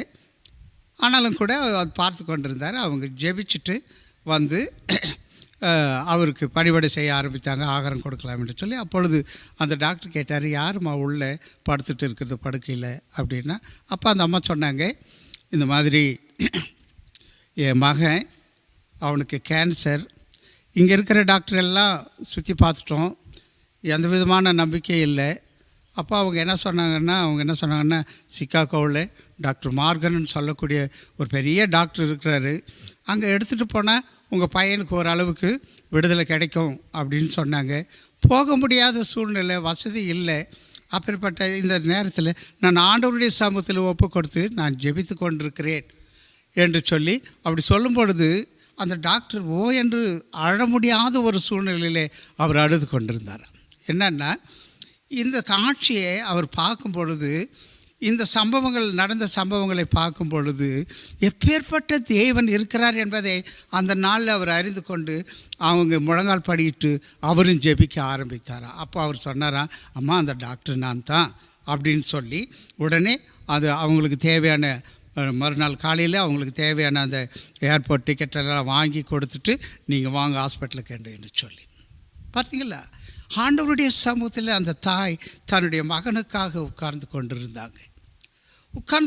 [SPEAKER 4] ஆனாலும் கூட அது பார்த்து கொண்டிருந்தார். அவங்க ஜெபிச்சுட்டு வந்து அவருக்கு பணிவிடை செய்ய ஆரம்பித்தாங்க, ஆகாரம் கொடுக்கலாம் என்று சொல்லி. அப்பொழுது அந்த டாக்டர் கேட்டார், யாரும்மா உள்ளே படுத்துட்டு இருக்கிறது படுக்கையில் அப்படின்னா. அப்போ அந்த அம்மா சொன்னாங்க, இந்த மாதிரி என் மகன் அவனுக்கு கேன்சர், இங்கே இருக்கிற டாக்டர் எல்லாம் சுற்றி பார்த்துட்டோம், எந்த விதமான நம்பிக்கை இல்லை. அப்போ அவங்க என்ன சொன்னாங்கன்னா சிக்காகோவில் டாக்டர் மார்கன்னு சொல்லக்கூடிய ஒரு பெரிய டாக்டர் இருக்கிறாரு, அங்கே எடுத்துகிட்டு போனால் உங்கள் பையனுக்கு ஓரளவுக்கு விடுதலை கிடைக்கும் அப்படின்னு சொன்னாங்க. போக முடியாத சூழ்நிலை, வசதி இல்லை. அப்படிப்பட்ட இந்த நேரத்தில் நான் ஆண்டவருடைய சமூகத்தில் ஒப்பு கொடுத்து நான் ஜெபித்து கொண்டிருக்கிறேன் என்று சொல்லி அப்படி சொல்லும் பொழுது அந்த டாக்டர் என்று அழ முடியாத ஒரு சூழ்நிலையிலே அவர் அழுது கொண்டிருந்தார். என்னன்னா, இந்த காட்சியை அவர் பார்க்கும் பொழுது, இந்த நடந்த சம்பவங்களை பார்க்கும் பொழுது எப்பேற்பட்ட தேவன் இருக்கிறார் என்பதை அந்த நாளில் அவர் அறிந்து கொண்டு அவங்க முழங்கால் படிட்டு அவரும் ஜெபிக்க ஆரம்பித்தாராம். அப்போ அவர் சொன்னாராம், அம்மா அந்த டாக்டர் நான் தான் அப்படின்னு சொல்லி உடனே அது அவங்களுக்கு தேவையான மறுநாள் காலையில் அவங்களுக்கு தேவையான அந்த ஏர்போர்ட் டிக்கெட்டெல்லாம் வாங்கி கொடுத்துட்டு நீங்கள் வாங்க ஹாஸ்பிட்டலுக்கு என்று சொல்லி. பார்த்தீங்களா, ஆண்டவருடைய சமூகத்தில் அந்த தாய் தன்னுடைய மகனுக்காக உட்கார்ந்து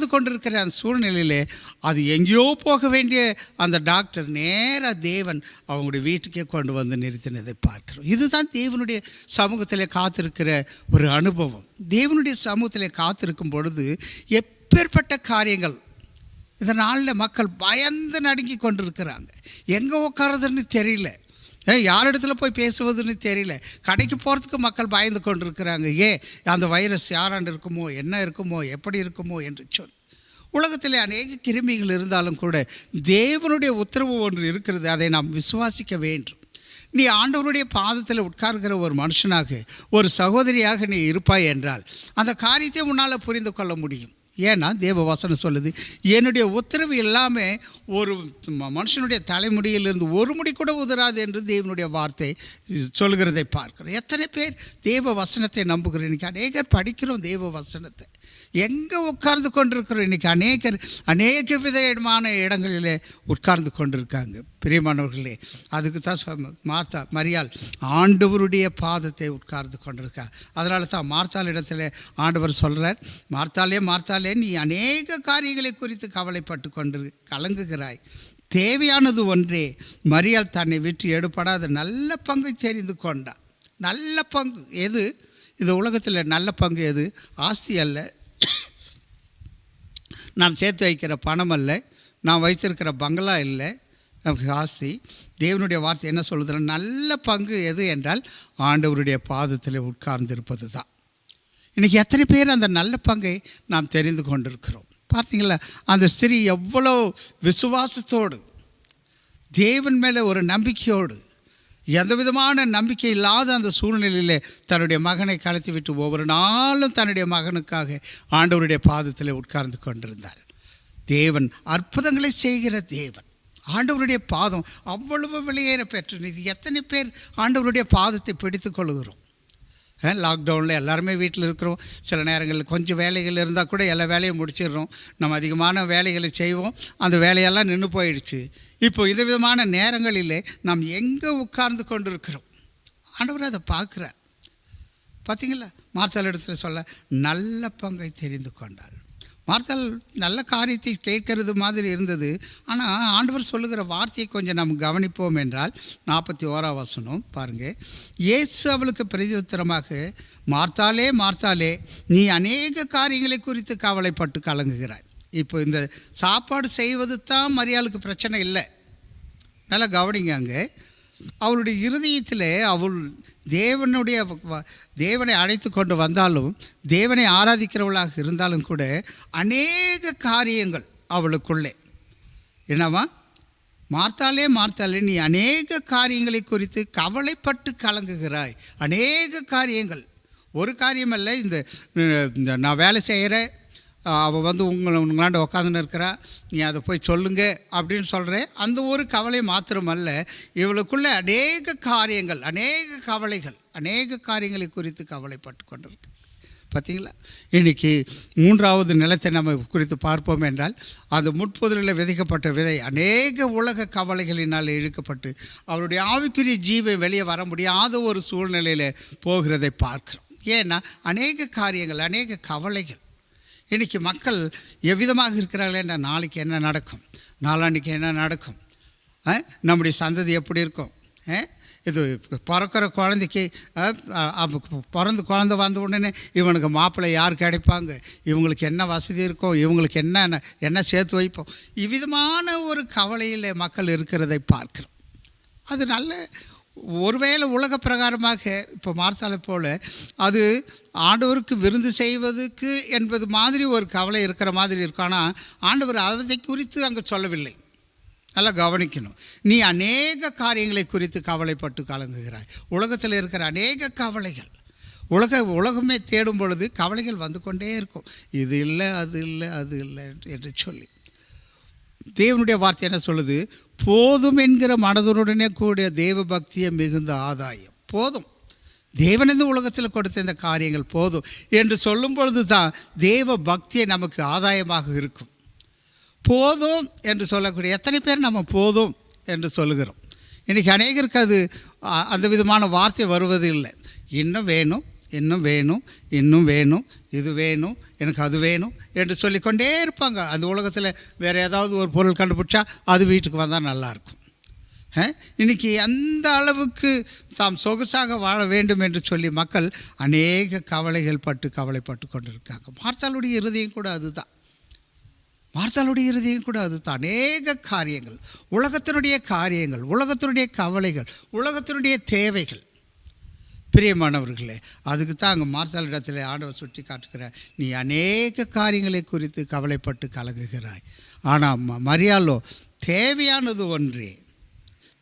[SPEAKER 4] கொண்டிருக்கிற அந்த சூழ்நிலையிலே அது எங்கேயோ போக வேண்டிய அந்த டாக்டர் நேராக தேவன் அவங்களுடைய வீட்டுக்கே கொண்டு வந்து நிறுத்தினதை பார்க்கிறோம். இதுதான் தேவனுடைய சமூகத்திலே காத்திருக்கிற ஒரு அனுபவம். தேவனுடைய சமூகத்திலே காத்திருக்கும் பொழுது எப்பேற்பட்ட காரியங்கள், இந்த நாளில் மக்கள் பயந்து நடுங்கி கொண்டிருக்கிறாங்க. எங்கே உட்காரதுன்னு தெரியல, யாரிடத்துல போய் பேசுவதுன்னு தெரியல, கடைக்கு போகிறதுக்கு மக்கள் பயந்து கொண்டிருக்கிறாங்க. அந்த வைரஸ் யாராண்டு இருக்குமோ, என்ன இருக்குமோ, எப்படி இருக்குமோ என்று சொல்லி. உலகத்தில் அநேக கிருமிகள் இருந்தாலும் கூட தேவனுடைய உத்தரவு ஒன்று இருக்கிறது, அதை நாம் விசுவாசிக்க வேண்டும். நீ ஆண்டவருடைய பாதத்தில் உட்கார்கிற ஒரு மனுஷனாக, ஒரு சகோதரியாக நீ இருப்பாய் என்றால் அந்த காரியத்தை உன்னால் புரிந்து கொள்ள முடியும். ஏன்னா தேவ வசனம் சொல்லுது, என்னுடைய உத்தரவு எல்லாமே ஒரு மனுஷனுடைய தலைமுடியிலிருந்து ஒரு முடி கூட உதராது என்று தேவனுடைய வார்த்தை சொல்கிறதை பார்க்கிறோம். எத்தனை பேர் தேவ வசனத்தை நம்புகிறோம்? இன்றைக்கி அநேகர் படிக்கிறோம் தேவ வசனத்தை, எங்கே உட்கார்ந்து கொண்டிருக்கிறோம்? இன்றைக்கி அநேக விதமான இடங்களிலே உட்கார்ந்து கொண்டிருக்காங்க. பிரியமானவர்களே, அதுக்கு தான் மரியாள் ஆண்டவருடைய பாதத்தை உட்கார்ந்து கொண்டிருக்கா. அதனால தான் மார்த்தாள் இடத்துல ஆண்டவர் சொல்கிறார், மார்த்தாலே நீ அநேக காரியங்களை குறித்து கவலைப்பட்டு கொண்டு கலங்குகிறாய், தேவையானது ஒன்றே. மரியாள் தன்னை விட்டு எடுபடாத நல்ல பங்கு தெரிந்து கொண்டா. நல்ல பங்கு எது? இந்த உலகத்தில் நல்ல பங்கு எது? ஆஸ்தி அல்ல, நாம் சேர்த்து வைக்கிற பணம் அல்ல, நாம் வைத்திருக்கிற பங்களா இல்லை, நமக்கு ஆஸ்தி. தேவனுடைய வார்த்தை என்ன சொல்லுதுன்னா, நல்ல பங்கு எது என்றால் ஆண்டவருடைய பாதத்தில் உட்கார்ந்து இருப்பது தான். இன்றைக்கி எத்தனை பேர் அந்த நல்ல பங்கை நாம் தெரிந்து கொண்டிருக்கிறோம்? பார்த்தீங்களா, அந்த ஸ்திரீ எவ்வளோ விசுவாசத்தோடு தேவன் மேலே ஒரு நம்பிக்கையோடு, எந்த விதமான நம்பிக்கை இல்லாத அந்த சூழ்நிலையில் தன்னுடைய மகனை கலைத்து விட்டு ஒவ்வொரு நாளும் தன்னுடைய மகனுக்காக ஆண்டவருடைய பாதத்தில் உட்கார்ந்து கொண்டிருந்தாள். தேவன் அற்புதங்களை செய்கிற தேவன். ஆண்டவருடைய பாதம் அவ்வளவு வெளியேற பெற்று. எத்தனை பேர் ஆண்டவருடைய பாதத்தை பிடித்து கொள்கிறோம்? லாக்டவுனில் எல்லாருமே வீட்டில் இருக்கிறோம். சில நேரங்களில் கொஞ்சம் வேலைகள் இருந்தால் கூட எல்லா வேலையும் முடிச்சிடுறோம். நம்ம அதிகமான வேலைகளை செய்வோம், அந்த வேலையெல்லாம் நின்று போயிடுச்சு. இப்போ இந்த விதமான நேரங்களிலே நாம் எங்கே உட்கார்ந்து கொண்டு இருக்கிறோம்? ஆண்டவர் அதை பார்க்குறார். பார்த்தீங்களா, மார்த்தாள் இடத்துல சொல்ல நல்ல பங்கை தெரிந்து கொண்டாள். மார்த்தாள் நல்ல காரியத்தை கேட்கறது மாதிரி இருந்தது. ஆனால் ஆண்டவர் சொல்லுகிற வார்த்தையை கொஞ்சம் நாம் கவனிப்போம் என்றால் 41ஆம் வசனம் பாருங்கள். இயேசு அவளுக்கு பிரதியுத்தரமாக, மார்த்தாளே மார்த்தாளே, நீ அநேக காரியங்களை குறித்து கவலைப்பட்டு கலங்குகிறாய். இப்போ இந்த சாப்பாடு செய்வது தான் மரியாளுக்கு பிரச்சனை இல்லை. நல்லா கவனிங்க. அங்கே அவளுடைய இருதயத்தில் அவள் தேவனை அழைத்து கொண்டு வந்தாலும், தேவனை ஆராதிக்கிறவளாக இருந்தாலும் கூட அநேக காரியங்கள் அவளுக்குள்ளே. என்னவா? மார்த்தாளே மார்த்தாளே, நீ அநேக காரியங்களை குறித்து கவலைப்பட்டு கலங்குகிறாய். அநேக காரியங்கள், ஒரு காரியம் அல்ல. இந்த நான் வேலை செய்கிறேன், அவள் வந்து உங்களாண்ட உட்காந்துன்னு இருக்கிறா, நீ அதை போய் சொல்லுங்க அப்படின்னு சொல்கிறேன். அந்த ஒரு கவலை மாத்திரமல்ல, இவளுக்குள்ளே அநேக காரியங்கள், அநேக கவலைகள், அநேக காரியங்களை குறித்து கவலைப்பட்டு கொண்டிருக்கு. பார்த்தீங்களா? இன்றைக்கி 3வது நிலத்தை நம்ம குறித்து பார்ப்போம் என்றால், அது முட்புதரில் விதைக்கப்பட்ட விதை அநேக உலக கவலைகளினால் இழுக்கப்பட்டு அவருடைய ஆவிக்குரிய ஜீவன் வெளியே வர முடியாத ஒரு சூழ்நிலையில் போகிறதை பார்க்குறோம். ஏன்னா அநேக காரியங்கள், அநேக கவலைகள். இன்றைக்கி மக்கள் எவ்விதமாக இருக்கிறார்களே, நாளைக்கு என்ன நடக்கும், நாளான்னைக்கு என்ன நடக்கும், நம்முடைய சந்ததி எப்படி இருக்கும், இது பிறக்கிற குழந்தைக்கு பிறந்து குழந்தை வந்த உடனே இவனுக்கு மாப்பிள்ளை யார் கிடைப்பாங்க, இவங்களுக்கு என்ன வசதி இருக்கும், இவங்களுக்கு என்ன சேர்த்து வைப்போம், இவ்விதமான ஒரு கவலையில் மக்கள் இருக்கிறதை பார்க்குறோம். அது நல்ல ஒருவேளை உலக பிரகாரமாக இப்போ மார்த்தாளை போல் அது ஆண்டவருக்கு விருந்து செய்வதுக்கு என்பது மாதிரி ஒரு கவலை இருக்கிற மாதிரி இருக்கும். ஆனால் ஆண்டவர் அதை குறித்து அங்கே சொல்லவில்லை. நல்லா கவனிக்கணும். நீ அநேக காரியங்களை குறித்து கவலைப்பட்டு கலங்குகிறாய். உலகத்தில் இருக்கிற அநேக கவலைகள், உலகமே தேடும் பொழுது கவலைகள் வந்து கொண்டே இருக்கும். இது இல்லை, அது இல்லை, அது இல்லை என்று சொல்லி தேவனுடைய வார்த்தை என்ன சொல்லுது? போதும் என்கிற மனதுடனே கூடிய தேவ பக்தியை மிகுந்த ஆதாயம். போதும், தேவன் இந்த உலகத்தில் கொடுத்த இந்த காரியங்கள் போதும் என்று சொல்லும் பொழுது தான் தேவ பக்தியை நமக்கு ஆதாயமாக இருக்கும். போதும் என்று சொல்லக்கூடிய எத்தனை பேர் நம்ம போதும் என்று சொல்லுகிறோம்? இன்றைக்கி அநேகருக்கு அது அந்த விதமான வார்த்தை வருவது இல்லை. இன்னும் வேணும், இன்னும் வேணும், இன்னும் வேணும், இது வேணும், எனக்கு அது வேணும் என்று சொல்லிக்கொண்டே இருப்பாங்க. அந்த உலகத்தில் வேறு ஏதாவது ஒரு பொருள் கண்டுபிடிச்சா அது வீட்டுக்கு வந்தால் நல்லாயிருக்கும். இன்றைக்கி அந்த அளவுக்கு தாம் சொகுசாக வாழ வேண்டும் என்று சொல்லி மக்கள் அநேக கவலைகள் பட்டு கவலைப்பட்டு கொண்டு இருக்காங்க. மார்த்தாளுடைய இருதயம் கூட அதுதான். மார்த்தாளுடைய இருதயம் கூட அதுதான். அநேக காரியங்கள், உலகத்தினுடைய காரியங்கள், உலகத்தினுடைய கவலைகள், உலகத்தினுடைய தேவைகள். பிரியமானவர்களே, அதுக்கு தான் அங்கே மார்த்தாள் இடத்துல ஆண்டவர் சுட்டி காட்டுகிறார், நீ அநேக காரியங்களை குறித்து கவலைப்பட்டு கலங்குகிறாய். ஆனால் மரியாளோ தேவையானது ஒன்றே,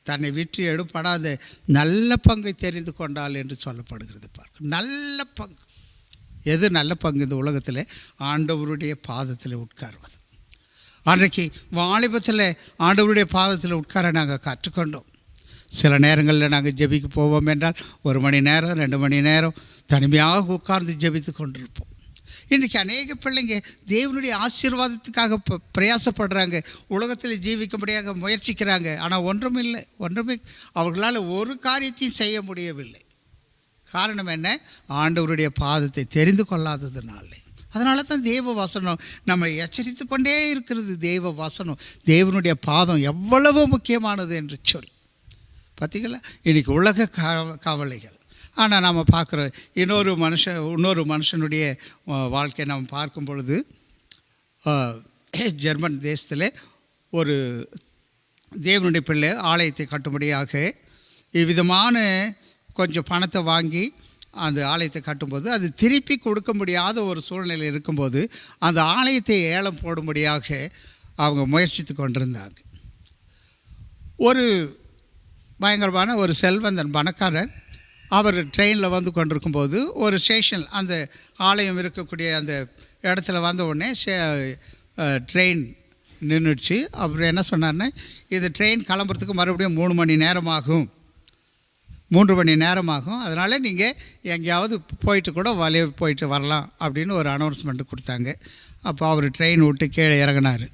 [SPEAKER 4] தன்னை விட்டு எடுப்படாத நல்ல பங்கை தெரிந்து கொண்டாள் என்று சொல்லப்படுகிறது. பார்க்க நல்ல பங்கு. எது நல்ல பங்கு? இந்த உலகத்தில் ஆண்டவருடைய பாதத்தில் உட்காருவது. அன்றைக்கு வாலிபத்தில் ஆண்டவருடைய பாதத்தில் உட்கார நாங்கள் கற்றுக்கொண்டோம். சில நேரங்களில் நாங்கள் ஜெபிக்க போவோம் என்றால் 1 மணி நேரம் 2 மணி நேரம் தனிமையாக உட்கார்ந்து ஜெபித்து கொண்டிருப்போம். இன்றைக்கி அநேக பிள்ளைங்க தேவனுடைய ஆசீர்வாதத்துக்காக பிரயாசப்படுறாங்க, உலகத்தில் ஜீவிக்கும்படியாக முயற்சிக்கிறாங்க. ஆனால் ஒன்றுமே அவர்களால் ஒரு காரியத்தையும் செய்ய முடியவில்லை. காரணம் என்ன? ஆண்டவருடைய பாதத்தை தெரிந்து கொள்ளாததுனாலே. அதனால தான் தேவ வசனம் நம்மை எச்சரித்து கொண்டே இருக்கிறது. தேவ வசனம், தேவனுடைய பாதம் எவ்வளவு முக்கியமானது என்று சொல்லி. பார்த்திங்களா? இன்றைக்கி உலக கவலைகள். ஆனால் நம்ம பார்க்குற இன்னொரு மனுஷனுடைய வாழ்க்கையை நம்ம பார்க்கும் பொழுது, ஜெர்மன் தேசத்தில் ஒரு தேவனுடைய பிள்ளை ஆலயத்தை கட்டும்படியாக இவ்விதமான கொஞ்சம் பணத்தை வாங்கி அந்த ஆலயத்தை கட்டும்போது அது திருப்பி கொடுக்க முடியாத ஒரு சூழ்நிலை இருக்கும்போது அந்த ஆலயத்தை ஏலம் போடும்படியாக அவங்க முயற்சித்து கொண்டிருந்தாங்க. ஒரு பயங்கரமான ஒரு செல்வந்தன் பணக்காரர் அவர் ட்ரெயினில் வந்து கொண்டிருக்கும்போது ஒரு ஸ்டேஷன் அந்த ஆலயம் இருக்கக்கூடிய அந்த இடத்துல வந்த உடனே ட்ரெயின் நின்றுச்சு. அப்புறம் என்ன சொன்னார்னா, இது ட்ரெயின் கிளம்புறதுக்கு மறுபடியும் 3 மணி நேரமாகும், 3 மணி நேரமாகும், அதனால் நீங்கள் எங்கேயாவது போயிட்டு கூட வழியே போயிட்டு வரலாம் அப்படின்னு ஒரு அனௌன்ஸ்மெண்ட்டு கொடுத்தாங்க. அப்போ அவர் ட்ரெயின் விட்டு கீழே இறங்கினார்.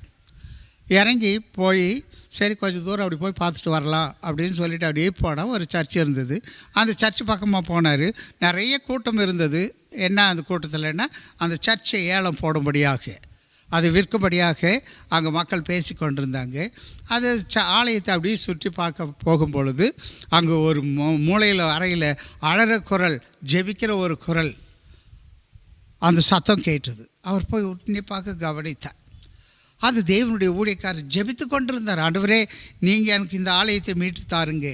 [SPEAKER 4] இறங்கி போய் சரி கொஞ்சம் தூரம் அப்படி போய் பார்த்துட்டு வரலாம் அப்படின்னு சொல்லிவிட்டு அப்படியே போனால் ஒரு சர்ச் இருந்தது. அந்த சர்ச் பக்கமாக போனார். நிறைய கூட்டம் இருந்தது. என்ன அந்த கூட்டத்தில்னா, அந்த சர்ச்சை ஏலம் போடும்படியாக, அது விற்கும்படியாக அங்கே மக்கள் பேசி கொண்டிருந்தாங்க. அது ஆலயத்தை அப்படியே சுற்றி பார்க்க போகும் பொழுது அங்கே ஒரு மூலையில் அறையில் அழற குரல், ஜெபிக்கிற ஒரு குரல், அந்த சத்தம் கேட்டது. அவர் போய் உன்னிப்பாக கவனித்தார். அது தேவனுடைய ஊழியக்காரர் ஜெபித்து கொண்டிருந்தார். ஆண்டவரே, நீங்கள் எனக்கு இந்த ஆலயத்தை மீட்டு தாருங்க,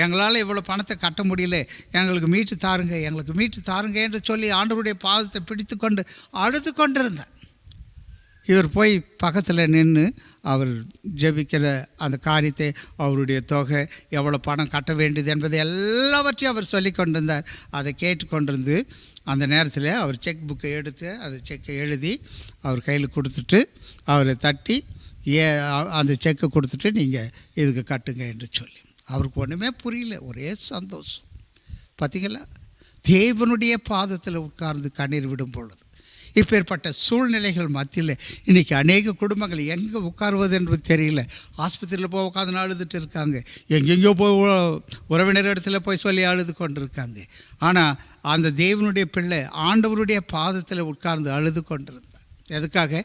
[SPEAKER 4] எங்களால் இவ்வளோ பணத்தை கட்ட முடியல, எங்களுக்கு மீட்டு தாருங்க, எங்களுக்கு மீட்டு தாருங்க என்று சொல்லி ஆண்டவருடைய பாதத்தை பிடித்து கொண்டு அழுது கொண்டிருந்தார். இவர் போய் பக்கத்தில் நின்று அவர் ஜெபிக்கிற அந்த காரியத்தை, அவருடைய தொகை, எவ்வளோ பணம் கட்ட வேண்டியது என்பதை எல்லாவற்றையும் அவர் சொல்லி கொண்டிருந்தார். அதை கேட்டுக்கொண்டிருந்து அந்த நேரத்தில் அவர் செக் புக்கை எடுத்து அந்த செக்கை எழுதி அவர் கையில் கொடுத்துட்டு அவரை தட்டி அந்த செக்கை கொடுத்துட்டு நீங்கள் இதுக்கு கட்டுங்க என்று சொல்லி, அவருக்கு ஒன்றுமே புரியல, ஒரே சந்தோஷம். பார்த்திங்களா, தேவனுடைய பாதத்தில் உட்கார்ந்து கண்ணீர் விடும் பொழுது இப்பேற்பட்ட சூழ்நிலைகள் மத்தியில் இன்றைக்கி அநேக குடும்பங்கள் எங்கே உட்காருவது என்பது தெரியல. ஆஸ்பத்திரியில் போய் உட்காந்து அழுதுட்டு இருக்காங்க, எங்கெங்கேயோ போய் உறவினர் இடத்துல போய் சொல்லி அழுது கொண்டு இருக்காங்க. ஆனால் அந்த தேவனுடைய பிள்ளை ஆண்டவருடைய பாதத்தில் உட்கார்ந்து அழுது கொண்டிருந்தார். எதுக்காக?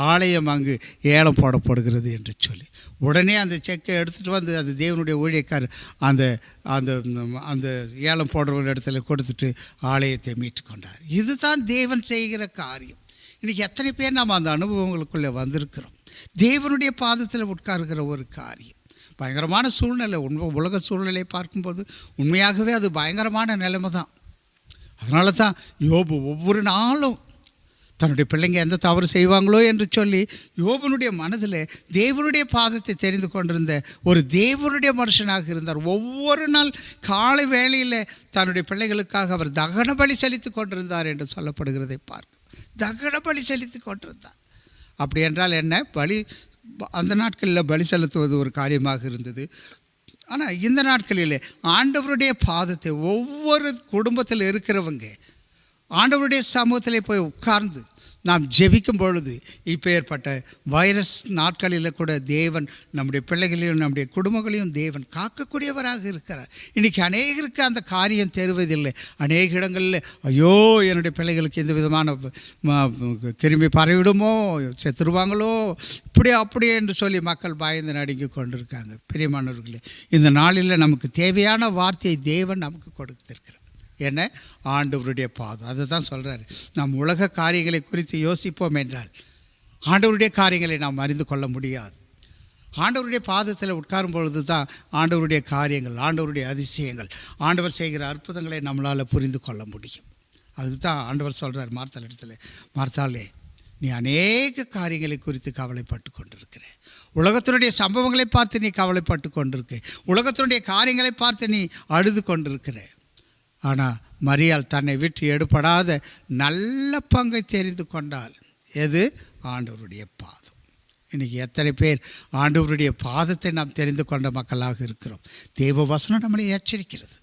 [SPEAKER 4] ஆலயம் அங்கு ஏலம் போடப்படுகிறது என்று சொல்லி. உடனே அந்த செக்கை எடுத்துகிட்டு வந்து அந்த தேவனுடைய ஊழியக்காரர் அந்த அந்த அந்த ஏலம் போடுற இடத்துல கொடுத்துட்டு ஆலயத்தை மீட்டு கொண்டார். இதுதான் தேவன் செய்கிற காரியம். இன்றைக்கி எத்தனை பேர் நாம் அந்த அனுபவங்களுக்குள்ளே வந்திருக்கிறோம். தேவனுடைய பாதத்தில் உட்காருகிற ஒரு காரியம் பயங்கரமான சூழ்நிலை. உலக சூழ்நிலையை பார்க்கும்போது உண்மையாகவே அது பயங்கரமான நிலைமை தான். அதனால தான் யோபு ஒவ்வொரு நாளும் தன்னுடைய பிள்ளைங்க எந்த தவறு செய்வாங்களோ என்று சொல்லி யோபனுடைய மனதில் தேவனுடைய பாதத்தை தெரிந்து கொண்டிருந்த ஒரு தேவனுடைய மனுஷனாக இருந்தார். ஒவ்வொரு நாள் காலை வேளையில் தன்னுடைய பிள்ளைகளுக்காக அவர் தகன பலி செலுத்தி கொண்டிருந்தார் என்று சொல்லப்படுகிறதை பார்க்க, தகன பலி செலுத்தி கொண்டிருந்தார். அப்படி என்றால் என்ன? பலி அந்த நாட்களில் பலி செலுத்துவது ஒரு காரியமாக இருந்தது. ஆனால் இந்த நாட்களில் ஆண்டவருடைய பாதத்தை ஒவ்வொரு குடும்பத்தில் இருக்கிறவங்க ஆண்டவருடைய சமூகத்தில் போய் உட்கார்ந்து நாம் ஜெபிக்கும் பொழுது இப்போ ஏற்பட்ட வைரஸ் நாட்களில் கூட தேவன் நம்முடைய பிள்ளைகளையும் நம்முடைய குடும்பங்களையும் தேவன் காக்கக்கூடியவராக இருக்கிறார். இன்றைக்கி அநேகருக்கு அந்த காரியம் தெரிவதில்லை. அநேக இடங்களில் ஐயோ என்னுடைய பிள்ளைகளுக்கு எந்த விதமான கிருமி பரவிடுமோ, செத்துருவாங்களோ, இப்படி அப்படி என்று சொல்லி மக்கள் பயந்து நடுங்கி கொண்டிருக்காங்க. பிரியமானவர்களே, இந்த நாளில் நமக்கு தேவையான வார்த்தையை தேவன் நமக்கு கொடுத்திருக்கிறார். என்ன? ஆண்டவருடைய பாதம். அதை தான் சொல்கிறார். நாம் உலக காரியங்களை குறித்து யோசிப்போம் என்றால் ஆண்டவருடைய காரியங்களை நாம் அறிந்து கொள்ள முடியாது. ஆண்டவருடைய பாதத்தில் உட்காரும் பொழுது தான் ஆண்டவருடைய காரியங்கள், ஆண்டவருடைய அதிசயங்கள், ஆண்டவர் செய்கிற அற்புதங்களை நம்மளால் புரிந்து கொள்ள முடியும். அதுதான் ஆண்டவர் சொல்கிறார் மார்த்தாள் இடத்துல, மார்த்தாளே, நீ அநேக காரியங்களை குறித்து கவலைப்பட்டு கொண்டிருக்கிற, உலகத்தினுடைய சம்பவங்களை பார்த்து நீ கவலைப்பட்டு கொண்டிருக்க, உலகத்தினுடைய காரியங்களை பார்த்து நீ அழுது கொண்டிருக்கிற. ஆனால் மரியாள் தன்னை விட்டு எடுபடாத நல்ல பங்கை தெரிந்து கொண்டாள். எது? ஆண்டவருடைய பாதம். இன்றைக்கி எத்தனை பேர் ஆண்டவருடைய பாதத்தை நாம் தெரிந்து கொண்ட மக்களாக இருக்கிறோம். தேவ வசனம் நம்மளை எச்சரிக்கிறது.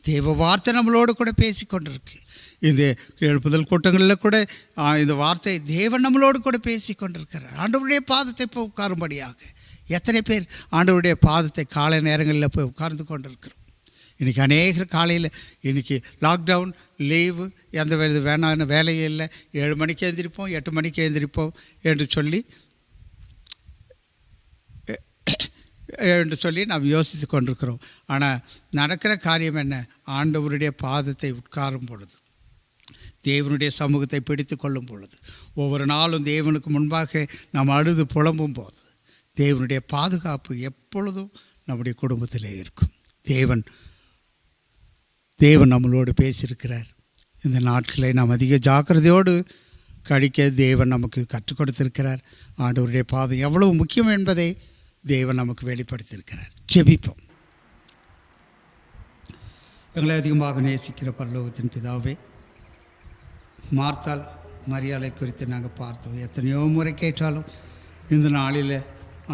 [SPEAKER 4] தேவ வார்த்தை நம்மளோடு கூட பேசி கொண்டிருக்கு. இந்த எழுப்புதல் கூட்டங்களில் கூட இந்த வார்த்தை தேவன் நம்மளோடு கூட பேசி கொண்டிருக்கிறார். ஆண்டவருடைய பாதத்தை போய் உட்காரும்படியாக எத்தனை பேர் ஆண்டவருடைய பாதத்தை காலை நேரங்களில் போய் உட்கார்ந்து கொண்டிருக்கிறோம். இன்றைக்கி அநேகர் காலையில் இன்றைக்கி லாக்டவுன் லீவு, எந்த வேணான்னு வேலையே இல்லை, 7 மணிக்கு எழுந்திரிப்போம், 8 மணிக்கு எழுந்திரிப்போம் என்று சொல்லி நாம் யோசித்து கொண்டிருக்கிறோம். ஆனால் நடக்கிற காரியம் என்ன? ஆண்டவருடைய பாதத்தை உட்காரும் பொழுது, தேவனுடைய சமூகத்தை பிடித்து கொள்ளும் பொழுது, ஒவ்வொரு நாளும் தேவனுக்கு முன்பாக நாம் அழுது புலம்பும் போது தேவனுடைய பாதுகாப்பு எப்பொழுதும் நம்முடைய குடும்பத்திலே இருக்கும். தேவன் நம்மளோடு பேசியிருக்கிறார். இந்த நாட்களை நாம் அதிக ஜாக்கிரதையோடு கழிக்க தேவன் நமக்கு கற்றுக் கொடுத்திருக்கிறார். ஆண்டவருடைய பாதம் எவ்வளவு முக்கியம் என்பதை தேவன் நமக்கு வெளிப்படுத்தியிருக்கிறார். ஜெபிப்போம். எங்களை அதிகமாக நேசிக்கிற பரலோகத்தின் பிதாவே, மார்த்தாள் மரியாதை குறித்து நாங்கள் பார்த்தோம். எத்தனையோ முறை கேட்டாலும் இந்த நாளில்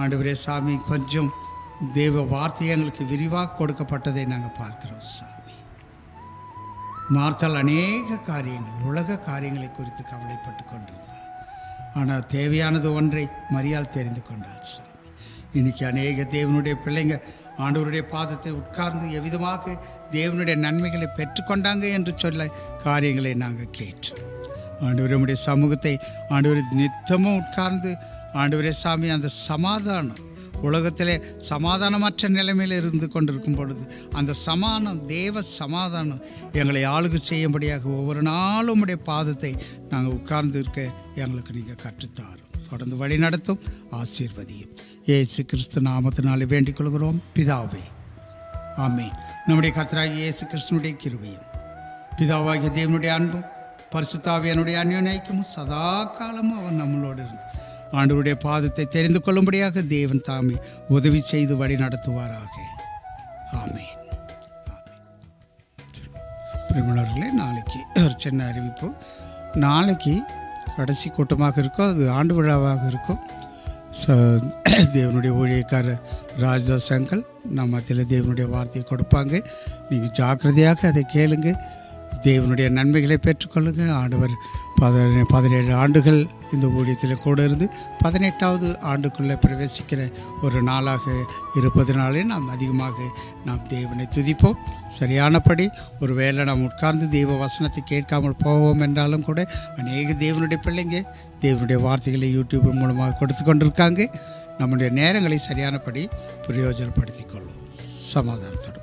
[SPEAKER 4] ஆண்டவரே சாமி கொஞ்சம் தேவ வார்த்தை எங்களுக்கு விரிவாக கொடுக்கப்பட்டதை நாங்கள் பார்க்கிறோம் சாமி. மார்த்தாள் அநேக காரியங்கள், உலக காரியங்களை குறித்து கவலைப்பட்டு கொண்டிருந்தார். ஆனால் தேவையானது ஒன்றை மரியாள் தெரிந்து கொண்டாள் சாமி. இன்றைக்கி அநேக தேவனுடைய பிள்ளைங்க ஆண்டவருடைய பாதத்தை உட்கார்ந்து எவ்விதமாக தேவனுடைய நன்மைகளை பெற்றுக்கொண்டாங்க என்று சொல்ல காரியங்களை நாங்கள் கேட்டோம். ஆண்டவரே நம்முடைய சமூகத்தை ஆண்டவரை நித்தமும் உட்கார்ந்து ஆண்டவரே சாமி அந்த சமாதானம், உலகத்திலே சமாதானமற்ற நிலைமையில் இருந்து கொண்டிருக்கும் பொழுது அந்த சமாதானம், தேவ சமாதானம் எங்களை ஆளுகை செய்யும்படியாக ஒவ்வொரு நாளும் உடைய பாதத்தை நாங்கள் உட்கார்ந்து இருக்க எங்களுக்கு நீங்கள் கற்றுத்தாரும். தொடர்ந்து வழி நடத்தும், ஆசீர்வதியும். இயேசு கிறிஸ்து நாமத்தினாலே வேண்டிக் கொள்கிறோம் பிதாவே, ஆமென். நம்முடைய கர்த்தராகிய இயேசு கிறிஸ்துனுடைய கிருபையும் பிதாவாகிய தேவனுடைய அன்பும் பரிசுத்தாவியனுடைய அந்யோன்யமும் சதா காலமும் அவர் நம்மளோடு இருந்து ஆண்டவருடைய பாதத்தை தெரிந்து கொள்ளும்படியாக தேவன் தாமே உதவி செய்து வழி நடத்துவாராக. ஆமென். பிரிமினர்களே, நாளைக்கு ஒரு சின்ன அறிவிப்பு. நாளைக்கு கடைசி கூட்டமாக இருக்கும், அது ஆண்டு விழாவாக இருக்கும். தேவனுடைய ஊழியக்காரர் ராஜதாஸ் அங்கிள் நம்ம மத்தியில் தேவனுடைய வார்த்தையை கொடுப்பாங்க. நீங்கள் ஜாக்கிரதையாக அதை கேளுங்க, தேவனுடைய நன்மைகளை பெற்றுக்கொள்ளுங்க. ஆண்டவர் 17 ஆண்டுகள் இந்த ஊழியத்தில் கூட இருந்து 18வது ஆண்டுக்குள்ளே பிரவேசிக்கிற ஒரு நாளாக இருப்பதனாலே நாம் அதிகமாக தேவனை துதிப்போம். சரியானபடி ஒரு வேளை நாம் உட்கார்ந்து தெய்வ வசனத்தை கேட்காமல் போவோம் என்றாலும் கூட அநேக தேவனுடைய பிள்ளைங்க தேவனுடைய வார்த்தைகளை யூடியூப் மூலமாக கொடுத்து கொண்டிருக்காங்க. நம்முடைய நேரங்களை சரியானபடி பிரயோஜனப்படுத்திக் கொள்வோம். சமாதானத்தோடு